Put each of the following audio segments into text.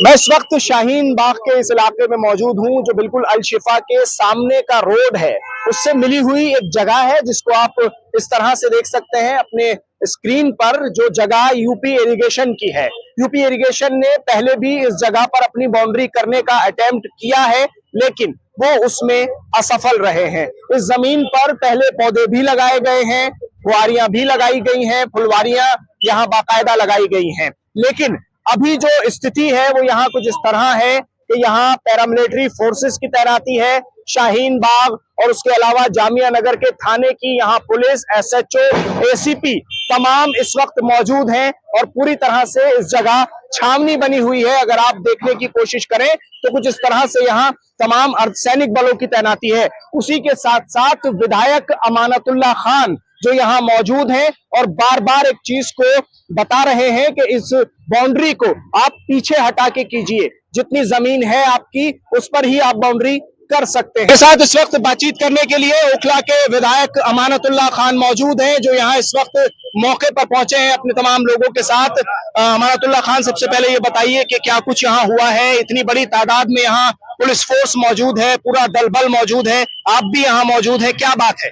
मैं इस वक्त शाहीन बाग के इस इलाके में मौजूद हूं, जो बिल्कुल अल शिफा के सामने का रोड है उससे मिली हुई एक जगह है, जिसको आप इस तरह से देख सकते हैं अपने स्क्रीन पर। जो जगह यूपी इरिगेशन की है, यूपी इरिगेशन ने पहले भी इस जगह पर अपनी बाउंड्री करने का अटेम्प्ट किया है, लेकिन वो उसमें असफल रहे हैं। इस जमीन पर पहले पौधे भी लगाए गए हैं, फुहारियां भी लगाई गई हैं, फुलवारियां यहाँ बाकायदा लगाई गई हैं, लेकिन अभी जो स्थिति है वो यहाँ कुछ इस तरह है कि यहाँ पैरामिलिट्री फोर्सेस की तैनाती है। शाहीन बाग और उसके अलावा जामिया नगर के थाने की यहाँ पुलिस, एसएचओ, एसीपी तमाम इस वक्त मौजूद हैं और पूरी तरह से इस जगह छावनी बनी हुई है। अगर आप देखने की कोशिश करें तो कुछ इस तरह से यहाँ तमाम अर्धसैनिक बलों की तैनाती है। उसी के साथ साथ विधायक अमानतुल्लाह खान जो यहाँ मौजूद हैं और बार बार एक चीज को बता रहे हैं कि इस बाउंड्री को आप पीछे हटा के कीजिए, जितनी जमीन है आपकी उस पर ही आप बाउंड्री कर सकते हैं। के साथ इस वक्त बातचीत करने के लिए ओखला के विधायक अमानतुल्लाह खान मौजूद हैं, जो यहाँ इस वक्त मौके पर पहुंचे हैं अपने तमाम लोगों के साथ। अमानतुल्लाह खान, सबसे पहले ये बताइए कि क्या कुछ यहाँ हुआ है? इतनी बड़ी तादाद में यहाँ पुलिस फोर्स मौजूद है, पूरा दल बल मौजूद है, आप भी यहाँ मौजूद है, क्या बात है?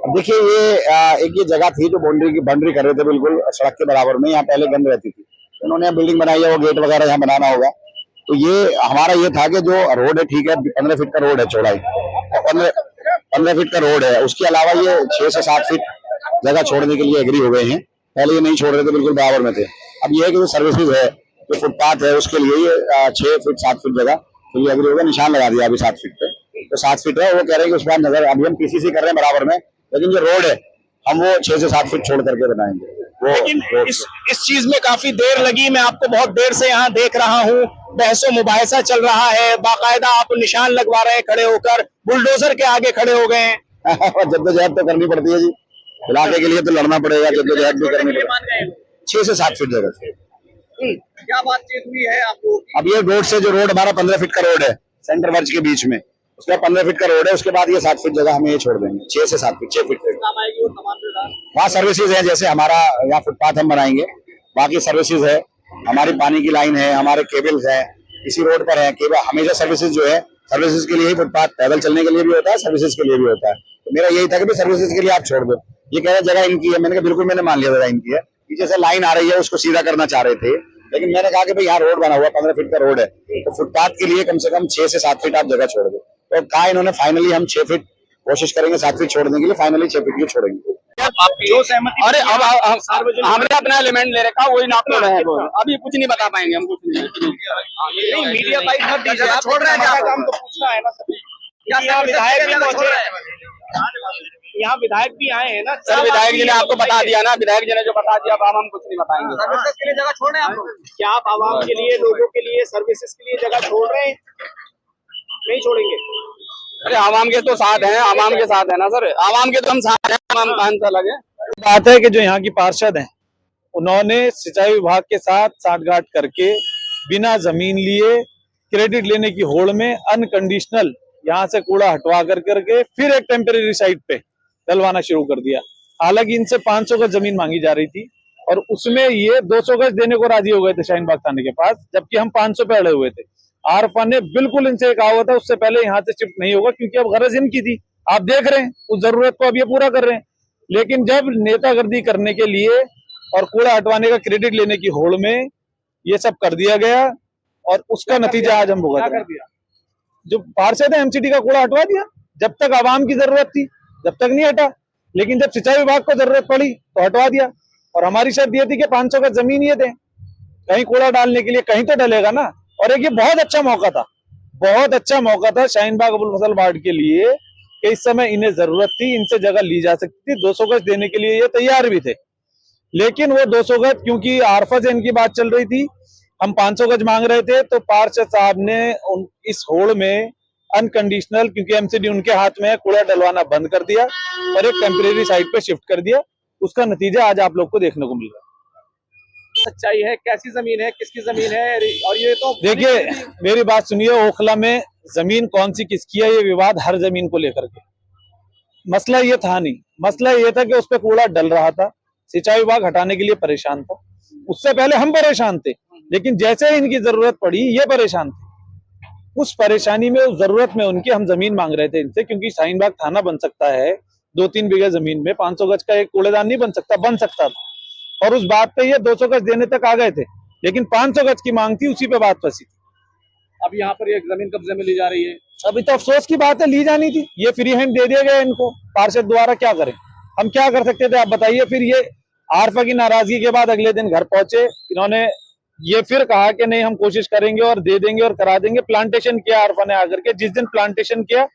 देखिए, ये जगह थी जो बाउंड्री कर रहे थे, बिल्कुल सड़क के बराबर में। यहाँ पहले गंद रहती थी, इन्होंने बिल्डिंग बनाई है, वो गेट वगैरह यहाँ बनाना होगा। तो ये हमारा ये था कि जो रोड है, ठीक है, 15 फीट का रोड है, चौड़ाई 15 फीट का रोड है, उसके अलावा ये 6 से 7 फीट जगह छोड़ने के लिए एग्री हो गए हैं। पहले ये नहीं छोड़ रहे थे, बिल्कुल बराबर में थे। अब ये है कि जो सर्विसेज है, जो फुटपाथ है, उसके लिए ये 6 फीट 7 फीट जगह तो ये एग्री हो गया, निशान लगा दिया अभी 7 फीट पे। तो 7 फीट है, वो कह रहे हैं कि उस बार नजर, अभी हम पीसीसी कर रहे हैं बराबर में, लेकिन जो रोड है हम वो 6 से 7 फीट छोड़ करके बनाएंगे। लेकिन इस चीज में काफी देर लगी, मैं आपको बहुत देर से यहाँ देख रहा हूँ, बहसो मुबाहिसा चल रहा है, बाकायदा आप निशान लगवा रहे हैं खड़े होकर, बुलडोजर के आगे खड़े हो गए हैं। जद्दोजहद तो करनी पड़ती है जी, इलाके के लिए तो लड़ना पड़ेगा, जद्दोजहद भी करनी पड़ेगी। 6 से 7 फीट जगह से क्या बातचीत हुई है आपको? अब ये रोड से, जो रोड हमारा 15 फीट का रोड है सेंटर वर्ज के बीच में, उसका 15 फीट का रोड है, उसके बाद ये 7 फीट जगह हमें ये छोड़ देंगे, 6 से 7 फीट, 6 फीट वहाँ सर्विसेज है। जैसे हमारा यहाँ फुटपाथ हम बनाएंगे, बाकी सर्विसेज है, हमारी पानी की लाइन है, हमारे केबल्स है, इसी रोड पर है केबल। हमेशा सर्विसेज जो है, सर्विसेज के लिए ही फुटपाथ पैदल चलने के लिए भी होता है, सर्विसेज के लिए भी होता है। तो मेरा यही था कि सर्विसेज के लिए आप छोड़ दो। ये कह रहे जगह इनकी है, मैंने कहा बिल्कुल, मैंने मान लिया जगह इनकी है। पीछे से लाइन आ रही है, उसको सीधा करना चाह रहे थे, लेकिन मैंने कहा कि भाई यहाँ रोड बना हुआ 15 फीट का रोड है, तो फुटपाथ के लिए कम से कम 6 से 7 फीट आप जगह छोड़ दो। तो कहा इन्होंने फाइनली हम 6 फीट कोशिश करेंगे 7 फीट छोड़ने के लिए, फाइनली 6 फीट की छोड़ेंगे। जो सहमति, अरे अब हमने अपना एलिमेंट ले रखा, वही नाप तो रहे हैं, अभी कुछ नहीं बता पाएंगे हम, कुछ नहीं। मीडिया बाइट मत दीजिए, आप छोड़ रहे हैं, काम तो पूछना है ना सभी। क्या विधायक भी पहुंचे, यहाँ विधायक भी आए हैं ना सर? विधायक जी ने आपको बता दिया ना, विधायक जी ने जो बता दिया, अब हम कुछ नहीं बताएंगे। सर्विसेज के लिए जगह छोड़ रहे हैं आप लोग? क्या आप आवाम के लिए, लोगों के लिए, सर्विसेज के लिए जगह छोड़ रहे हैं? नहीं छोड़ेंगे? अरे आवाम के तो साथ हैं, आवाम के साथ है ना सर, आवाम के तो हम साथ हैं, आवाम कान से लगे। बात है कि जो यहाँ की पार्षद हैं, उन्होंने सिंचाई विभाग के साथ साठगांठ करके बिना जमीन लिए, क्रेडिट लेने की होड़ में अनकंडीशनल यहाँ से कूड़ा हटवा करके फिर एक टेम्परेरी साइट पे डलवाना शुरू कर दिया। हालांकि इनसे 500 गज जमीन मांगी जा रही थी और उसमें ये 200 गज देने को राजी हो गए थे शाहीन बाग थाने के पास, जबकि हम 500 पे अड़े हुए थे। आरफा ने बिल्कुल इनसे कहा हुआ था उससे पहले यहाँ से शिफ्ट नहीं होगा, क्योंकि अब गरज इनकी थी। आप देख रहे हैं उस जरूरत को अब ये पूरा कर रहे हैं, लेकिन जब नेतागर्दी करने के लिए और कूड़ा हटवाने का क्रेडिट लेने की होड़ में ये सब कर दिया गया और उसका नतीजा आज हम भुगत रहे हैं। जो पार्षद है एमसीडी का कूड़ा हटवा दिया, जब तक आवाम की जरूरत थी जब तक नहीं हटा, लेकिन जब सिंचाई विभाग को जरूरत पड़ी तो हटवा दिया। और हमारी शर्त ये थी कि 500 का जमीन ये दें, कहीं कूड़ा डालने के लिए, कहीं तो डलेगा ना। और एक ये बहुत अच्छा मौका था, बहुत अच्छा मौका था शाहीन बाग अबुल फजल वार्ड के लिए कि इस समय इन्हें जरूरत थी, इनसे जगह ली जा सकती थी। 200 गज देने के लिए ये तैयार भी थे, लेकिन वो 200 गज क्योंकि आरफा से इनकी बात चल रही थी, हम 500 गज मांग रहे थे, तो पार्षद साहब ने इस होड़ में अनकंडीशनल, क्योंकि एमसीडी उनके हाथ में है, कूड़ा डलवाना बंद कर दिया और एक टेम्परेरी साइट पे शिफ्ट कर दिया। उसका नतीजा आज आप लोग को देखने को मिल रहा है। सच्चाई है, कैसी जमीन है, किसकी जमीन है? और ये तो देखिए, मेरी बात सुनिए, ओखला में जमीन कौन सी किसकी है, ये विवाद हर जमीन को लेकर के, मसला ये था नहीं। मसला ये था कि उस पर कूड़ा डल रहा था, सिंचाई विभाग हटाने के लिए परेशान था, उससे पहले हम परेशान थे, लेकिन जैसे ही इनकी जरूरत पड़ी ये परेशान थे। उस परेशानी में, उस जरूरत में उनकी, हम जमीन मांग रहे थे इनसे, क्योंकि शाहीन बाग थाना बन सकता है 2-3 बीघा जमीन में, 500 गज का एक कूड़ेदान नहीं बन सकता, बन सकता था। और उस बात पे ये 200 गज देने तक आ गए थे, लेकिन 500 गज की मांग थी, उसी पे बात फंसी थी। अब यहाँ पर ये जमीन कब्जे में ली जा रही है। अभी तो अफसोस की बात है, ली जानी थी, ये फ्री हैंड दे दिया गया इनको पार्षद द्वारा। क्या करें, हम क्या कर सकते थे आप बताइए। फिर ये आरफा की नाराजगी के बाद अगले दिन घर पहुंचे, इन्होंने ये फिर कहा कि नहीं हम कोशिश करेंगे और दे देंगे और करा देंगे। प्लांटेशन किया आरफा ने आकर के, जिस दिन प्लांटेशन किया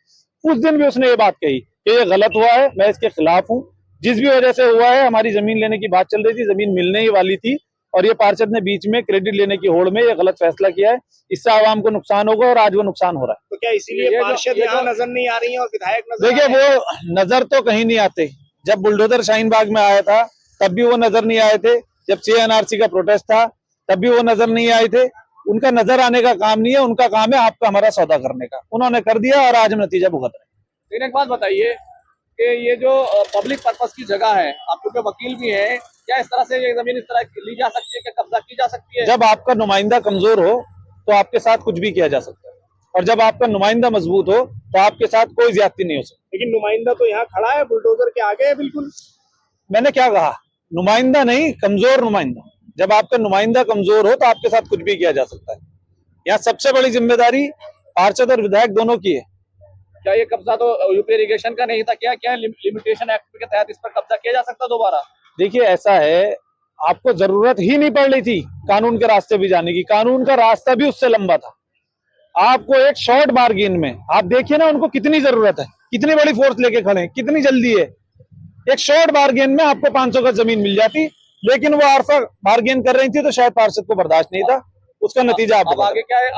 उस दिन भी उसने ये बात कही कि ये गलत हुआ है, मैं इसके खिलाफ हूँ। जिस भी वजह से हुआ है, हमारी जमीन लेने की बात चल रही थी, जमीन मिलने ही वाली थी, और ये पार्षद ने बीच में क्रेडिट लेने की होड़ में ये गलत फैसला किया है। इससे आवाम को नुकसान होगा और आज वो नुकसान हो रहा है। तो क्या इसीलिए पार्षद यहाँ नजर नहीं आ रही है और विधायक नजर देखिए, वो नजर तो कहीं नहीं आते। जब बुलडोजर शाहीन बाग में आया था तब भी वो नजर नहीं आए थे, जब CNRC का प्रोटेस्ट था तब भी वो नजर नहीं आए थे। उनका नजर आने का काम नहीं है, उनका काम है आपका हमारा सौदा करने का। उन्होंने कर दिया और आज हम नतीजा भुगत रहे हैं। लेकिन एक बात बताइए कि ये जो पब्लिक पर्पस की जगह है, आपके पे वकील भी है, क्या इस तरह से ये जमीन इस तरह ली जा सकती है, क्या कब्जा की जा सकती है? जब आपका नुमाइंदा कमजोर हो तो आपके साथ कुछ भी किया जा सकता है, और जब आपका नुमाइंदा मजबूत हो तो आपके साथ कोई ज्यादती नहीं हो सकती। लेकिन नुमाइंदा तो यहाँ खड़ा है, बुलडोजर के आगे है बिल्कुल। मैंने क्या कहा, नुमाइंदा नहीं, कमजोर नुमाइंदा। जब आपका नुमाइंदा कमजोर हो तो आपके साथ कुछ भी किया जा सकता है। यहाँ सबसे बड़ी जिम्मेदारी पार्षद और विधायक दोनों की है। क्या ये कब्जा तो यूपी इरिगेशन का नहीं था? क्या क्या लिमिटेशन एक्ट के तहत इस पर कब्जा किया जा सकता दोबारा? देखिए, ऐसा है, आपको जरूरत ही नहीं पड़ रही थी कानून के रास्ते भी जाने की। कानून का रास्ता भी उससे लंबा था। आपको एक शॉर्ट बार्गेन में, आप देखिए ना उनको कितनी जरूरत है, कितनी बड़ी फोर्स लेके खड़े हैं, कितनी जल्दी है। एक शॉर्ट बार्गेन में आपको 500 गज जमीन मिल जाती, लेकिन वो आरफा बार्गेन कर रही थी तो शायद पार्षद को बर्दाश्त नहीं था। उसका नतीजा आप अब आगे क्या है?